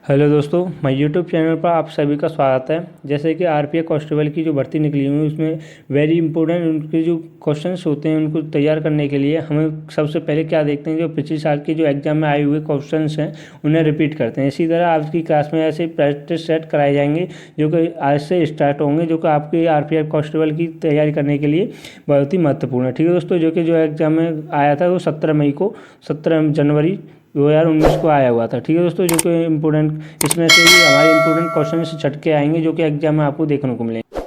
Hello दोस्तों, मैं YouTube channel पर आप सभी का स्वागत है। जैसे कि आरपीएफ कांस्टेबल की जो भर्ती निकली हुई है उसमें वेरी इंपॉर्टेंट उनके जो क्वेश्चंस होते हैं उनको तैयार करने के लिए हमें सबसे पहले क्या देखते हैं, जो पिछले साल के जो एग्जाम में आए हुए क्वेश्चंस हैं उन्हें रिपीट करते हैं। इसी तरह आज की क्लास में ऐसे प्रैक्टिस सेट कराए जाएंगे जो कि आज से स्टार्ट होंगे, जो कि आपकी आरपीएफ कांस्टेबल की तैयारी करने के लिए बहुत ही महत्वपूर्ण है। ठीक है दोस्तों, जो एग्जाम में आया था वो 17 जनवरी 2019 को आया हुआ था। ठीक है दोस्तों, जो कि इम्पोर्टेंट इसमें से भी हमारे इम्पोर्टेंट क्वेश्चन से छटके आएंगे जो कि एग्जाम में आपको देखने को मिलेंगे।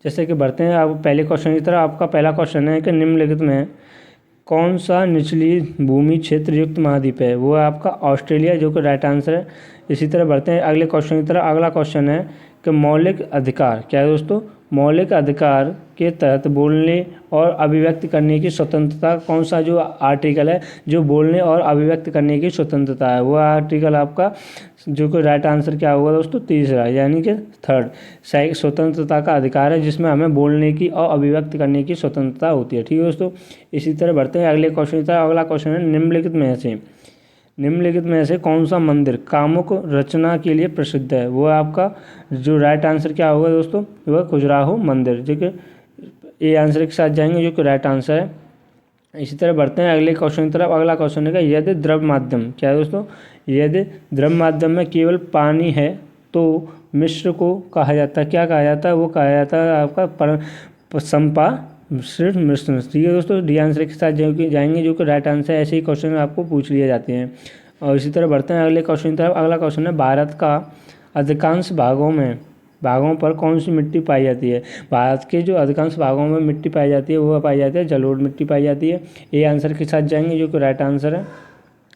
जैसे कि बढ़ते हैं आप पहले क्वेश्चन की तरह। आपका पहला क्वेश्चन है कि निम्नलिखित में कौन सा निचली भूमि क्षेत्र युक्त महाद्वीप है? वो है आपका ऑस्ट्रेलिया, जो कि राइट आंसर है। इसी तरह बढ़ते हैं अगले क्वेश्चन की तरह। अगला क्वेश्चन है कि मौलिक अधिकार क्या है दोस्तों? मौलिक अधिकार के तहत बोलने और अभिव्यक्त करने की स्वतंत्रता, कौन सा जो आर्टिकल है जो बोलने और अभिव्यक्त करने की स्वतंत्रता है? वो आर्टिकल आपका जो कि राइट आंसर क्या होगा दोस्तों? तीसरा, यानी कि थर्ड। स्वतंत्रता का अधिकार है जिसमें हमें बोलने की और अभिव्यक्त करने की स्वतंत्रता होती है। ठीक है दोस्तों, इसी तरह बढ़ते हैं अगले क्वेश्चन की तरह। अगला क्वेश्चन है निम्नलिखित में से कौन सा मंदिर कामुक रचना के लिए प्रसिद्ध है? वो आपका जो राइट आंसर क्या होगा दोस्तों? वह खजुराहो मंदिर, जो कि ए आंसर के साथ जाएंगे, जो कि राइट आंसर है। इसी तरह बढ़ते हैं अगले क्वेश्चन की तरफ। अगला क्वेश्चन है यदि द्रव माध्यम क्या है दोस्तों? यदि द्रव माध्यम में केवल पानी है तो मिश्र को कहा जाता है, क्या कहा जाता है? वो कहा जाता है आपका संपा सिर्फ मिश्रण। ठीक है दोस्तों, डी आंसर के साथ जाएंगे, जो कि राइट आंसर है। ऐसे ही क्वेश्चन आपको पूछ लिए जाते हैं। और इसी तरह बढ़ते हैं अगले क्वेश्चन की तरफ। अगला क्वेश्चन है भारत का अधिकांश भागों पर कौन सी मिट्टी पाई जाती है? भारत के जो अधिकांश भागों में मिट्टी पाई जाती है वो पाई जाती है जलोढ़ मिट्टी पाई जाती है। ए आंसर के साथ जाएंगे, जो कि राइट आंसर है।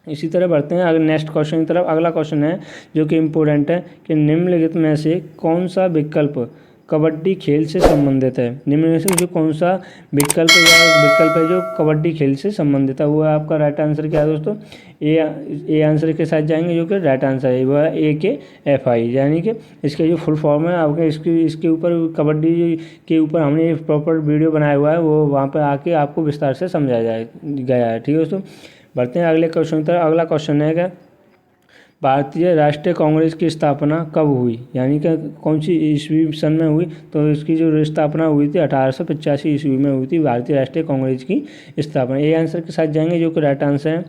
इसी तरह बढ़ते हैं अगले नेक्स्ट क्वेश्चन की तरफ। अगला क्वेश्चन है जो कि इम्पोर्टेंट है कि निम्नलिखित में से कौन सा विकल्प कबड्डी खेल से संबंधित है? निम्न में से जो कौन सा विकल्प है जो कबड्डी खेल से संबंधित है? वो है आपका राइट आंसर क्या है दोस्तों? ए आंसर के साथ जाएंगे, जो कि राइट आंसर है। वो है AKFI, यानी कि इसके जो फुल फॉर्म है आपके इसके ऊपर कबड्डी के ऊपर हमने एक प्रॉपर वीडियो बनाया हुआ है, वो वहाँ पर आके आपको विस्तार से समझाया गया है। ठीक है दोस्तों, बढ़ते हैं अगले क्वेश्चन की तरफ। अगला क्वेश्चन है कि भारतीय राष्ट्रीय कांग्रेस की स्थापना कब हुई? यानी कि कौन सी ईस्वी सन में हुई? तो इसकी जो स्थापना हुई थी 1885 ईस्वी में हुई थी भारतीय राष्ट्रीय कांग्रेस की स्थापना। ये आंसर के साथ जाएंगे, जो कि राइट आंसर है।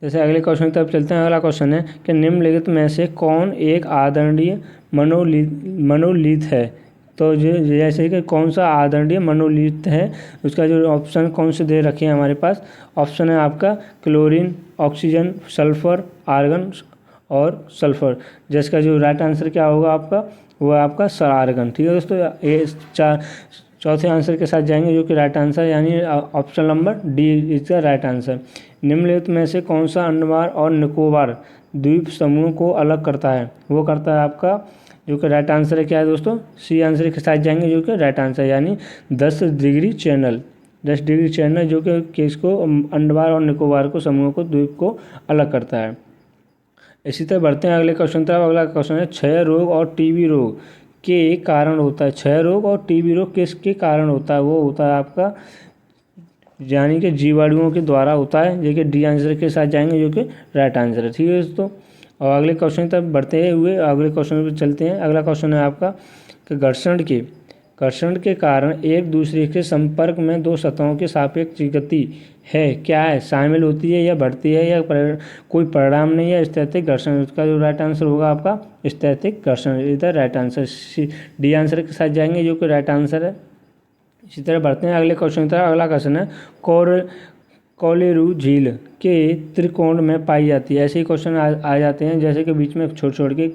जैसे अगले क्वेश्चन की तरफ चलते हैं। अगला क्वेश्चन है कि निम्नलिखित में से कौन एक आदरणीय मनोलिथ है? तो जैसे कि कौन सा आदरणीय मनोलिथ है, उसका जो ऑप्शन कौन से दे रखे हैं हमारे पास? ऑप्शन है आपका क्लोरीन, ऑक्सीजन, सल्फर, आर्गन और सल्फर। जिसका जो राइट आंसर क्या होगा आपका? वो है आपका आर्गन। ठीक है दोस्तों, ये चौथे आंसर के साथ जाएंगे, जो कि राइट आंसर, यानी option number D is the right answer. निम्नलिखित में से कौन सा अंडमान और निकोबार द्वीप समूह को अलग करता है? वो करता है आपका, जो कि राइट आंसर है क्या है दोस्तों? सी आंसर के साथ जाएंगे, जो कि राइट आंसर, यानी 10 डिग्री चैनल जो कि केस को अंडमान और निकोबार को समूह को द्वीप को अलग करता है। इसी तरह बढ़ते हैं अगले क्वेश्चन तरफ। अगला क्वेश्चन है क्षय रोग और टीबी रोग के कारण होता है। क्षय रोग और टीबी रोग किसके कारण होता है? वो होता है आपका, यानी कि जीवाणुओं के द्वारा होता है, जो कि डी आंसर के साथ जाएंगे, जो कि राइट आंसर है। ठीक है दोस्तों, और अगले क्वेश्चन तक बढ़ते हुए अगले क्वेश्चन पर चलते हैं। अगला क्वेश्चन है आपका कि घर्षण के कारण एक दूसरे के संपर्क में दो सतहों के सापेक्ष गति है, क्या है? शामिल होती है या बढ़ती है या कोई परिणाम नहीं है? स्थैतिक घर्षण। उसका जो राइट आंसर होगा आपका स्थैतिक घर्षण, इधर राइट आंसर डी आंसर के साथ जाएंगे, जो कि राइट आंसर है। इसी तरह बढ़ते हैं अगले क्वेश्चन की तरफ। अगला क्वेश्चन है कोलेरू झील के त्रिकोण में पाई जाती है। ऐसे ही क्वेश्चन आ जाते हैं, जैसे कि बीच में छोड़ के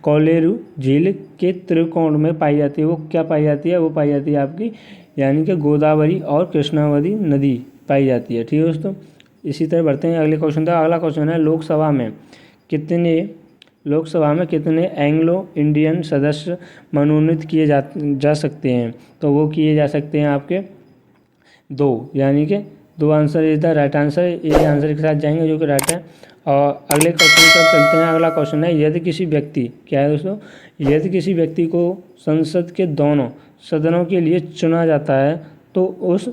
कोलेरू झील के त्रिकोण में पाई जाती है। वो क्या पाई जाती है? वो पाई जाती है आपकी, यानी कि गोदावरी और कृष्णावती नदी पाई जाती है। ठीक है दोस्तों, इसी तरह बढ़ते हैं अगले क्वेश्चन तक। अगला क्वेश्चन है लोकसभा में कितने एंग्लो इंडियन सदस्य मनोनीत किए जा सकते हैं? तो वो किए जा सकते हैं आपके 2, यानी कि 2 answer is the right answer. ये आंसर के साथ जाएंगे, जो कि राइट है। और अगले क्वेश्चन पर चलते हैं। अगला क्वेश्चन है यदि किसी व्यक्ति क्या है दोस्तों? यदि किसी व्यक्ति को संसद के दोनों सदनों के लिए चुना जाता है तो उस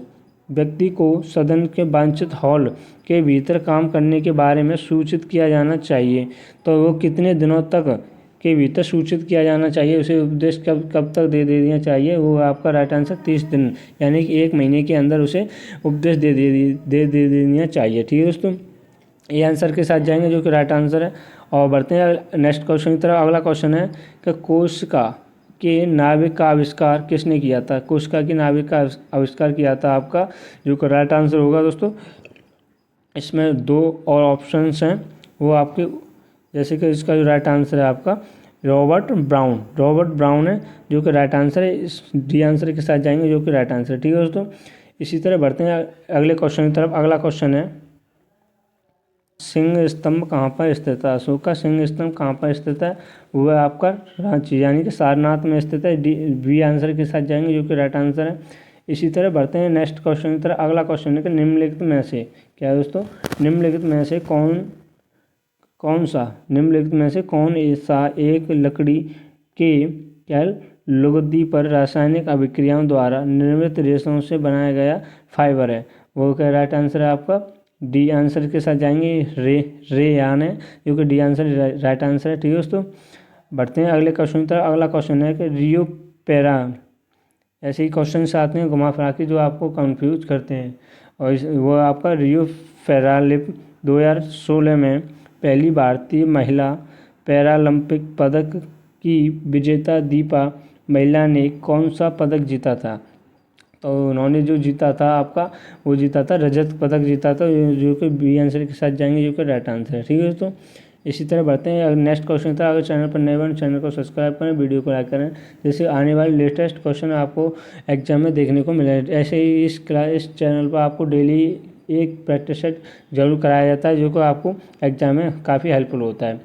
व्यक्ति को सदन के वांछित हॉल के भीतर काम करने के बारे में सूचित किया जाना चाहिए। तो वो कितने दिनों तक के भीतर सूचित किया जाना चाहिए, उसे उपदेश कब कब तक दे देना चाहिए, वो आपका राइट आंसर 30 दिन, यानी कि 1 महीने के अंदर उसे उपदेश दे देना चाहिए। ठीक है दोस्तों, ये आंसर के साथ जाएंगे जो कि राइट आंसर है। और बढ़ते हैं नेक्स्ट क्वेश्चन की तरफ। अगला क्वेश्चन है कि कोशिका के नाभिक का आविष्कार किसने किया था। कोशिका के नाभिक का आविष्कार किया था आपका, जो कि राइट आंसर होगा दोस्तों। इसमें 2 और ऑप्शंस हैं, वो आपके जैसे कि इसका जो राइट आंसर है आपका रॉबर्ट ब्राउन है, जो कि राइट आंसर है। इस डी आंसर के साथ जाएंगे जो कि राइट आंसर है। ठीक है दोस्तों, इसी तरह बढ़ते हैं अगले क्वेश्चन की तरफ। अगला क्वेश्चन है सिंह स्तंभ कहाँ पर स्थित है। अशोक का सिंह स्तंभ कहाँ पर स्थित है, वह आपका रांची यानी कि सारनाथ में स्थित है। बी आंसर के साथ जाएंगे जो कि राइट आंसर है। इसी तरह बढ़ते हैं नेक्स्ट क्वेश्चन की तरह। अगला क्वेश्चन है कि निम्नलिखित में से क्या है दोस्तों, निम्नलिखित में से कौन ऐसा एक लकड़ी के क्या लुगदी पर रासायनिक अभिक्रियाओं द्वारा निर्मित रेशों से बनाया गया फाइबर है। वो क्या राइट आंसर है आपका डी आंसर के साथ जाएंगे रेयान है, जो कि डी आंसर राइट आंसर है। ठीक है दोस्तों, बढ़ते हैं अगले क्वेश्चन की तरफ। अगला क्वेश्चन है कि रियो पैरा, ऐसे ही क्वेश्चन आते हैं घुमा फिरा के जो आपको कंफ्यूज करते हैं, और वो आपका रियो पैरालिम्पिक 2016 में पहली भारतीय महिला पैरालंपिक पदक की विजेता दीपा महिला ने कौन सा पदक जीता था। तो उन्होंने जो जीता था आपका, वो जीता था रजत पदक जीता था, जो कि बी आंसर के साथ जाएंगे जो कि राइट आंसर है। ठीक है दोस्तों, इसी तरह बढ़ते हैं नेक्स्ट क्वेश्चन था। अगर चैनल पर नए बने चैनल को सब्सक्राइब करें, वीडियो को लाइक करें, जैसे आने वाले लेटेस्ट क्वेश्चन आपको एग्जाम में देखने को मिले। ऐसे ही इस चैनल पर आपको डेली एक प्रैक्टिस सेट जरूर कराया जाता है, जो कि आपको एग्जाम में काफ़ी हेल्पफुल होता है।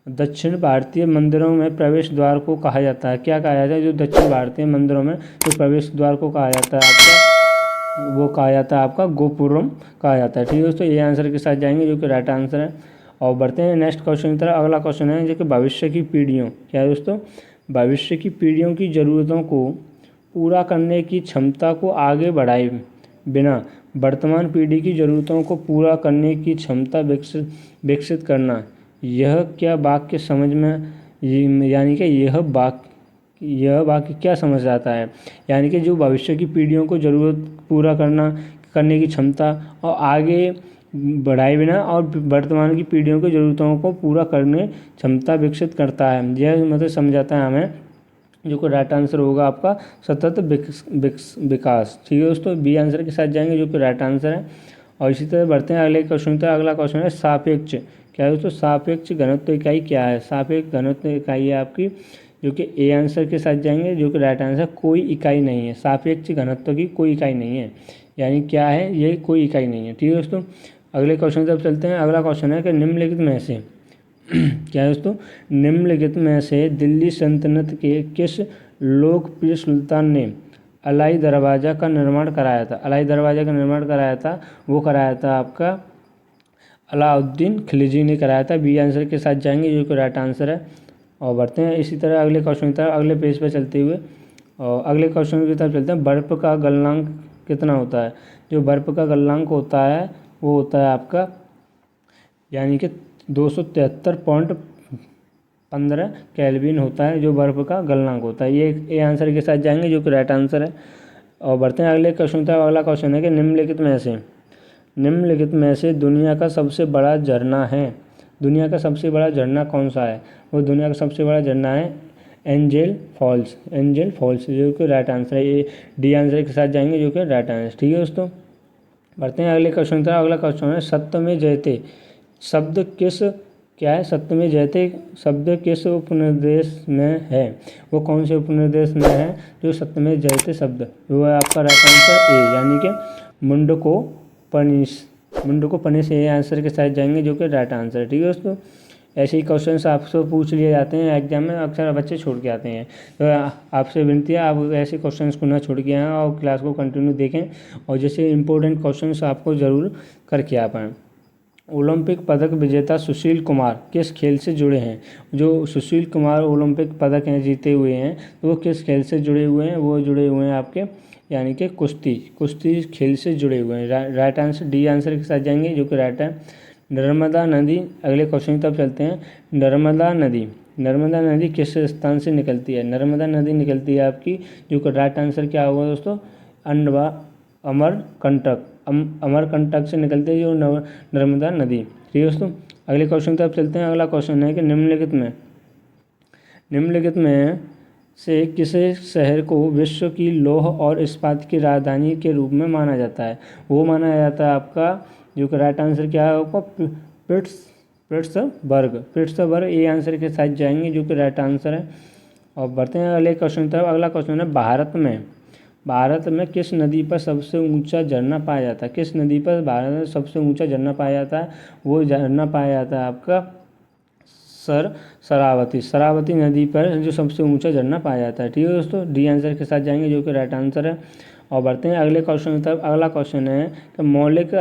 दक्षिण भारतीय मंदिरों में प्रवेश द्वार को कहा जाता है, क्या कहा जाता है, जो दक्षिण भारतीय मंदिरों में जो प्रवेश द्वार को कहा जाता है आपका, वो कहा जाता है आपका गोपुरम कहा जाता है। ठीक है दोस्तों, ये आंसर के साथ जाएंगे जो कि राइट आंसर है। और बढ़ते हैं नेक्स्ट क्वेश्चन की तरफ। अगला क्वेश्चन है जो कि भविष्य की पीढ़ियों, क्या है दोस्तों, भविष्य की पीढ़ियों की ज़रूरतों को पूरा करने की क्षमता को आगे बढ़ाए बिना वर्तमान पीढ़ी की ज़रूरतों को पूरा करने की क्षमता विकसित करना, यह क्या वाक्य समझ में, यानी कि यह वाक्य क्या समझ आता है, यानी कि जो भविष्य की पीढ़ियों को ज़रूरत पूरा करने की क्षमता और आगे बढ़ाए बिना और वर्तमान की पीढ़ियों की ज़रूरतों को पूरा करने क्षमता विकसित करता है, यह मतलब समझाता है हमें, जो कि राइट आंसर होगा आपका सतत विकास। ठीक है दोस्तों, बी आंसर के साथ जाएंगे जो कि राइट आंसर है। और इसी तरह बढ़ते हैं अगले क्वेश्चन तक। अगला क्वेश्चन है सापेक्ष, क्या है दोस्तों, सापेक्ष घनत्व इकाई क्या है। सापेक्ष घनत्व इकाई है आपकी, जो कि ए आंसर के साथ जाएंगे जो कि राइट आंसर कोई इकाई नहीं है। सापेक्ष घनत्व की कोई इकाई नहीं है, यानी क्या है, ये कोई इकाई नहीं है। ठीक है दोस्तों, अगले क्वेश्चन तक चलते हैं। अगला क्वेश्चन है कि निम्नलिखित में से क्या है दोस्तों, निम्नलिखित में से दिल्ली सल्तनत के किस लोकप्रिय सुल्तान ने अलाई दरवाज़ा का निर्माण कराया था। अलाई दरवाज़ा का निर्माण कराया था, वो कराया था आपका अलाउद्दीन खिलजी ने कराया था। बी आंसर के साथ जाएंगे जो कि राइट आंसर है। और बढ़ते हैं इसी तरह अगले क्वेश्चन की तरफ, अगले पेज पर चलते हुए और अगले क्वेश्चन की तरफ चलते हैं। बर्फ़ का गलनांक कितना होता है। जो बर्फ़ का गलनांक होता है वो होता है आपका, यानी कि 273.15 केल्विन होता है, जो बर्फ़ का गलनांक होता है। ये ए आंसर के साथ जाएंगे जो कि राइट आंसर है। और बढ़ते हैं अगले क्वेश्चन तक। अगला क्वेश्चन है कि निम्नलिखित में से दुनिया का सबसे बड़ा झरना है। दुनिया का सबसे बड़ा झरना कौन सा है। वो दुनिया का सबसे बड़ा झरना है एंजल फॉल्स, जो कि राइट आंसर है। ये डी आंसर के साथ जाएंगे जो कि राइट आंसर। ठीक है दोस्तों, बढ़ते हैं अगले क्वेश्चन तक। अगला क्वेश्चन है सत्यमेव जयते शब्द किस उपनिर्देश में है। वो कौन से उपनिर्देश में है जो सत्यमेव जयते शब्द, वो है आपका राइट आंसर ए, यानी कि मुंडकोपनिषद ये आंसर के साथ जाएंगे जो कि राइट आंसर है। ठीक है दोस्तों, ऐसे ही क्वेश्चंस आपसे पूछ लिए जाते हैं एग्जाम में, अक्सर बच्चे छोड़ के आते हैं, तो आपसे विनती है आप ऐसे क्वेश्चंस को ना छोड़ के आएँ और क्लास को कंटिन्यू देखें, और जैसे इंपॉर्टेंट क्वेश्चंस आपको ज़रूर करके आ पाएँ। ओलंपिक पदक विजेता सुशील कुमार किस खेल से जुड़े हैं। जो सुशील कुमार ओलंपिक पदक हैं जीते हुए हैं, तो वो किस खेल से जुड़े हुए हैं। वो जुड़े हुए हैं आपके यानी कि कुश्ती खेल से जुड़े हुए हैं। राइट आंसर डी आंसर के साथ जाएंगे जो कि राइट है। नर्मदा नदी, अगले क्वेश्चन की तरफ चलते हैं। नर्मदा नदी किस स्थान से निकलती है? नर्मदा नदी निकलती है आपकी, जो कि राइट आंसर क्या होगा दोस्तों? अमरकंटक से निकलती है जो नर्मदा नदी। ठीक है दोस्तों, अगले क्वेश्चन की तरफ चलते हैं। अगला क्वेश्चन है कि निम्नलिखित में से किस शहर को विश्व की लौह और इस्पात की राजधानी के रूप में माना जाता है? वो माना जाता है आपका, जो कि राइट आंसर क्या है आपका? पिट्सबर्ग ए आंसर के साथ जाएंगे जो कि राइट आंसर है। और बढ़ते हैं अगले क्वेश्चन की तरफ। अगला क्वेश्चन है भारत में किस नदी पर सबसे ऊंचा झरना पाया जाता है? किस नदी पर भारत में सबसे ऊंचा झरना पाया जाता है? वो झरना पाया जाता है आपका शरावती नदी पर जो सबसे ऊंचा झरना पाया जाता है। ठीक है दोस्तों, डी आंसर के साथ जाएंगे जो कि राइट आंसर है। और बढ़ते हैं अगले क्वेश्चन की तरफ। अगला क्वेश्चन है कि मौलिक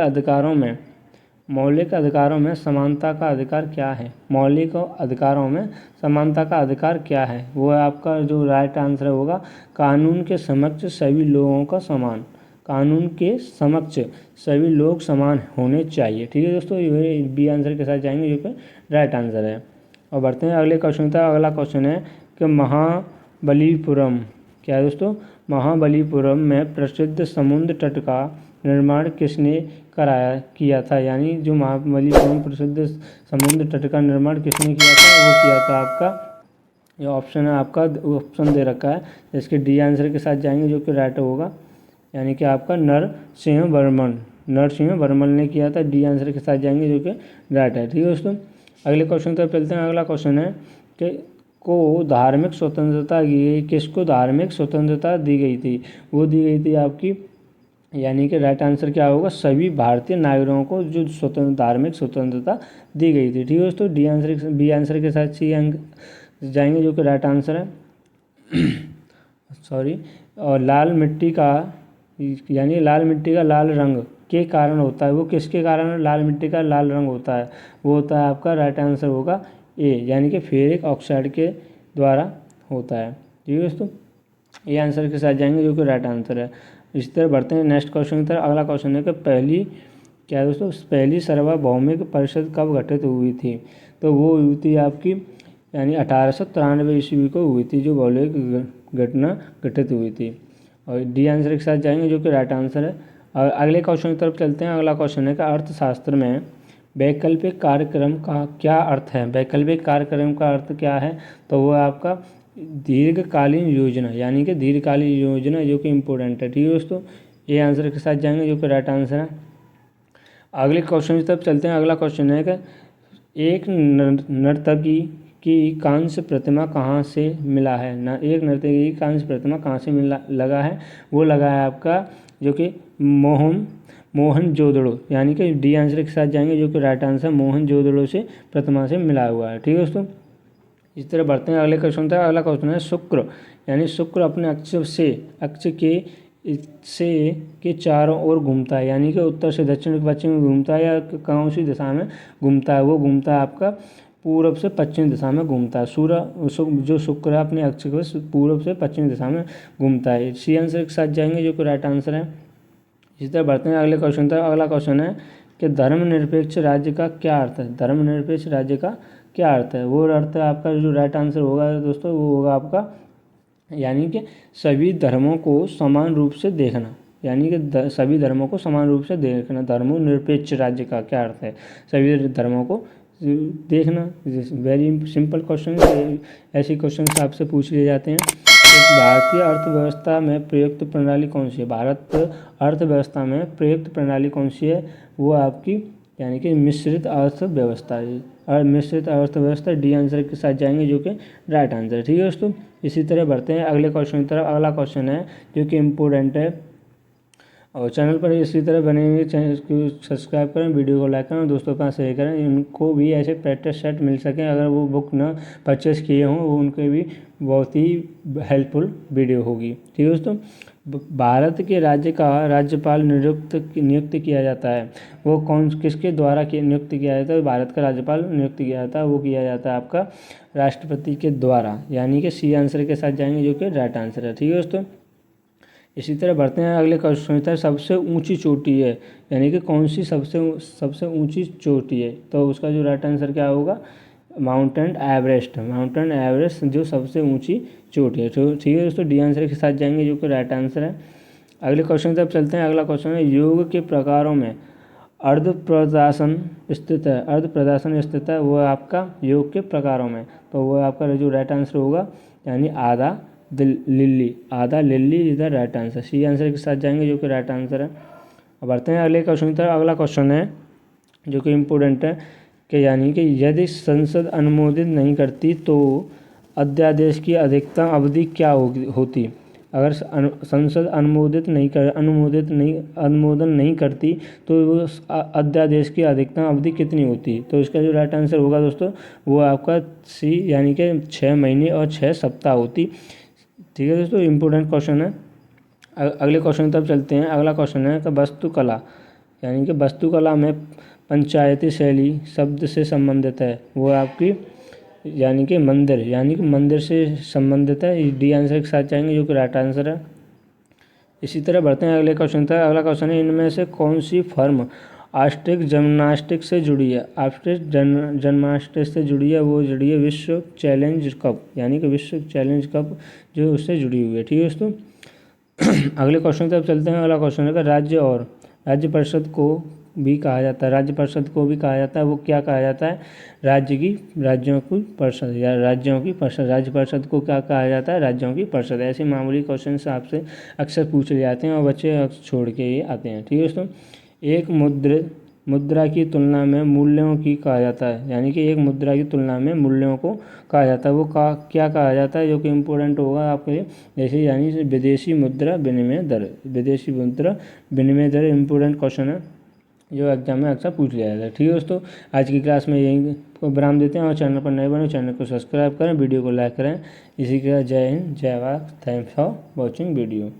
अधिकारों में समानता का अधिकार क्या है? मौलिक अधिकारों में समानता का अधिकार क्या है? वो है आपका जो राइट आंसर होगा, कानून के समक्ष सभी लोगों का समान, कानून के समक्ष सभी लोग समान होने चाहिए। ठीक है दोस्तों, ये बी आंसर के साथ जाएंगे जो कि राइट आंसर है। और बढ़ते हैं अगले क्वेश्चन तक। अगला क्वेश्चन है कि महाबलीपुरम क्या है दोस्तों? महाबलीपुरम में प्रसिद्ध समुद्र तट का निर्माण किसने किया था? यानी जो महाबलीपुरम प्रसिद्ध समुद्र तट का निर्माण किसने किया था? वो किया था आपका, ये ऑप्शन है आपका, ऑप्शन दे रखा है, इसके डी आंसर के साथ जाएंगे जो कि राइट होगा, यानी कि आपका नरसिंह वर्मन ने किया था। डी आंसर के साथ जाएंगे जो कि राइट है। ठीक है दोस्तों, अगले क्वेश्चन तक चलते हैं। अगला क्वेश्चन है कि किसको धार्मिक स्वतंत्रता दी गई थी? वो दी गई थी आपकी, यानी कि राइट आंसर क्या होगा? सभी भारतीय नागरिकों को जो धार्मिक स्वतंत्रता दी गई थी। ठीक है दोस्तों, बी आंसर के साथ सी अंक जाएंगे जो कि राइट आंसर है। सॉरी, और लाल मिट्टी का लाल रंग के कारण होता है, वो किसके कारण लाल मिट्टी का लाल रंग होता है? वो होता है आपका, राइट आंसर होगा ए, यानी कि फेरिक ऑक्साइड के द्वारा होता है। ठीक है दोस्तों, ए आंसर के साथ जाएंगे जो कि राइट आंसर है। इसी तरह बढ़ते हैं नेक्स्ट क्वेश्चन की तरफ। अगला क्वेश्चन है कि पहली सार्वभौमिक परिषद कब गठित हुई थी? तो वो हुई थी आपकी, यानी 1893 ईस्वी को हुई थी, जो भौगोलिक घटना घटित हुई थी। और डी आंसर के साथ जाएंगे जो कि राइट आंसर है। और अगले क्वेश्चन की तरफ चलते हैं। अगला क्वेश्चन है कि अर्थशास्त्र में वैकल्पिक कार्यक्रम का क्या अर्थ है? वैकल्पिक कार्यक्रम का अर्थ क्या है? तो वो आपका दीर्घकालीन योजना, यानी कि दीर्घकालीन योजना जो कि इम्पोर्टेंट है। ठीक है दोस्तों, ये आंसर के साथ जाएंगे जो कि राइट आंसर है। अगले क्वेश्चन की तरफ चलते हैं। अगला क्वेश्चन है कि एक नर्तकी की कांस्य प्रतिमा कहाँ से मिला है? एक नर्तकी की कांस्य प्रतिमा कहाँ से लगा है? वो लगा है आपका, जो कि मोहनजोदड़ो, यानी कि डी आंसर के साथ जाएंगे जो कि राइट आंसर मोहनजोदड़ो से प्रतिमा से मिला हुआ है। ठीक है दोस्तों, इस तरह बढ़ते हैं अगले क्वेश्चन तक। अगला क्वेश्चन है शुक्र, यानी शुक्र अपने अक्ष के चारों ओर घूमता है, यानी कि उत्तर से दक्षिण पश्चिम में घूमता है, या कौन सी दिशा में घूमता है? वो घूमता है आपका पूर्व से पश्चिम दिशा में घूमता है। जो शुक्र है अपने अक्ष को पूर्व से पश्चिम दिशा में घूमता है। सी आंसर के साथ जाएंगे जो कि राइट आंसर है। इसी तरह बढ़ते हैं अगले क्वेश्चन तक। अगला क्वेश्चन है कि धर्मनिरपेक्ष राज्य का क्या अर्थ है? धर्मनिरपेक्ष राज्य का क्या अर्थ है? वो अर्थ है आपका, जो राइट आंसर होगा दोस्तों वो होगा आपका, यानी कि सभी धर्मों को समान रूप से देखना, यानी कि सभी धर्मों को समान रूप से देखना। धर्मनिरपेक्ष राज्य का क्या अर्थ है? सभी धर्मों को देखना। वेरी सिंपल क्वेश्चन, ऐसे क्वेश्चन आपसे पूछ लिए जाते हैं। भारतीय अर्थव्यवस्था में प्रयुक्त प्रणाली कौन सी है? भारत अर्थव्यवस्था में प्रयुक्त प्रणाली कौन सी है? वो आपकी, यानी कि मिश्रित अर्थव्यवस्था है। और मिश्रित अर्थव्यवस्था डी आंसर के साथ जाएंगे जो कि राइट आंसर। ठीक है दोस्तों, इसी तरह बढ़ते हैं अगले क्वेश्चन की तरफ। अगला क्वेश्चन है जो कि इम्पोर्टेंट है, और चैनल पर इसी तरह बने हुए चैनल को सब्सक्राइब करें, वीडियो को लाइक करें, दोस्तों के पास शेयर करें, उनको भी ऐसे प्रैक्टिस सेट मिल सकें। अगर वो बुक ना परचेस किए हों, वो उनके भी बहुत ही हेल्पफुल वीडियो होगी। ठीक है दोस्तों, भारत के राज्य का राज्यपाल नियुक्त किया जाता है, वो किसके द्वारा नियुक्त किया जाता है? भारत का राज्यपाल नियुक्त किया जाता है, वो किया जाता है आपका राष्ट्रपति के द्वारा, यानी कि सी आंसर के साथ जाएंगे जो कि राइट आंसर है। ठीक है दोस्तों, इसी तरह बढ़ते हैं अगले क्वेश्चन की तरफ। सबसे ऊंची चोटी है, यानी कि कौन सी सबसे ऊंची चोटी है, तो उसका जो राइट आंसर क्या होगा, माउंटेन एवरेस्ट। माउंटेन एवरेस्ट जो सबसे ऊंची चोटी है। तो ठीक है दोस्तों, डी आंसर के साथ जाएंगे जो कि राइट आंसर है। अगले क्वेश्चन की तरफ चलते हैं। अगला क्वेश्चन है, योग के प्रकारों में अर्ध प्रदासन स्थित है। अर्ध प्रदासन स्थित है, वो आपका योग के प्रकारों में, तो वो आपका जो राइट आंसर होगा, यानी आधा लिल्ली। आधा लिल्ली is the right answer. C answer के साथ जाएंगे जो कि राइट आंसर है। अब बढ़ते हैं अगले क्वेश्चन की तरफ। अगला क्वेश्चन है जो कि इम्पोर्टेंट है, कि यानी कि यदि संसद अनुमोदित नहीं करती तो अध्यादेश की अधिकतम अवधि क्या होती। अगर संसद अनुमोदन नहीं करती तो उस अध्यादेश की अधिकतम अवधि कितनी होती। तो इसका जो राइट आंसर होगा दोस्तों, वो आपका सी, यानी कि 6 महीने और 6 सप्ताह होती। ठीक है दोस्तों, इम्पोर्टेंट क्वेश्चन है। अगले क्वेश्चन की तरफ चलते हैं। अगला क्वेश्चन है कि वास्तुकला, यानी कि वास्तुकला में पंचायती शैली शब्द से संबंधित है, वो आपकी यानी कि मंदिर से संबंधित है। डी आंसर के साथ जाएंगे जो कि राइट आंसर है। इसी तरह बढ़ते हैं अगले क्वेश्चन तक। अगला क्वेश्चन है, इनमें से कौन सी फर्म आर्टिस्टिक जिम्नास्टिक से जुड़ी है। आर्टिस्टिक जिम्नास्टिक से जुड़ी है, वो जुड़ी है विश्व चैलेंज कप, यानी कि विश्व चैलेंज कप जो उससे जुड़ी हुई है। ठीक है दोस्तों, अगले क्वेश्चन तक चलते हैं। अगला क्वेश्चन है, राज्य और राज्य परिषद को भी कहा जाता है। राज्य परिषद को भी कहा जाता है, वो क्या कहा जाता है, राज्यों की परिषद या राज्यों की परिषद। राज्य परिषद को क्या कहा जाता है, राज्यों की परिषद। ऐसे मामूली क्वेश्चन आपसे अक्सर पूछे जाते हैं और बच्चे छोड़ के ही आते हैं। ठीक है दोस्तों, एक मुद्रा की तुलना में मूल्यों की कहा जाता है, यानी कि एक मुद्रा की तुलना में मूल्यों को कहा जाता है, वो क्या कहा जाता है, जो कि इम्पोर्टेंट होगा आपके लिए। जैसे यानी विदेशी मुद्रा विनिमय दर। विदेशी मुद्रा विनिमय दर इम्पोर्टेंट क्वेश्चन है जो एग्जाम में अक्सर पूछ लिया जाता है। ठीक है दोस्तों, आज की क्लास में यही को विराम देते हैं, और चैनल पर नए बने चैनल को सब्सक्राइब करें, वीडियो को लाइक करें। इसी के साथ जय हिंद, जय Bharat, thanks for watching video.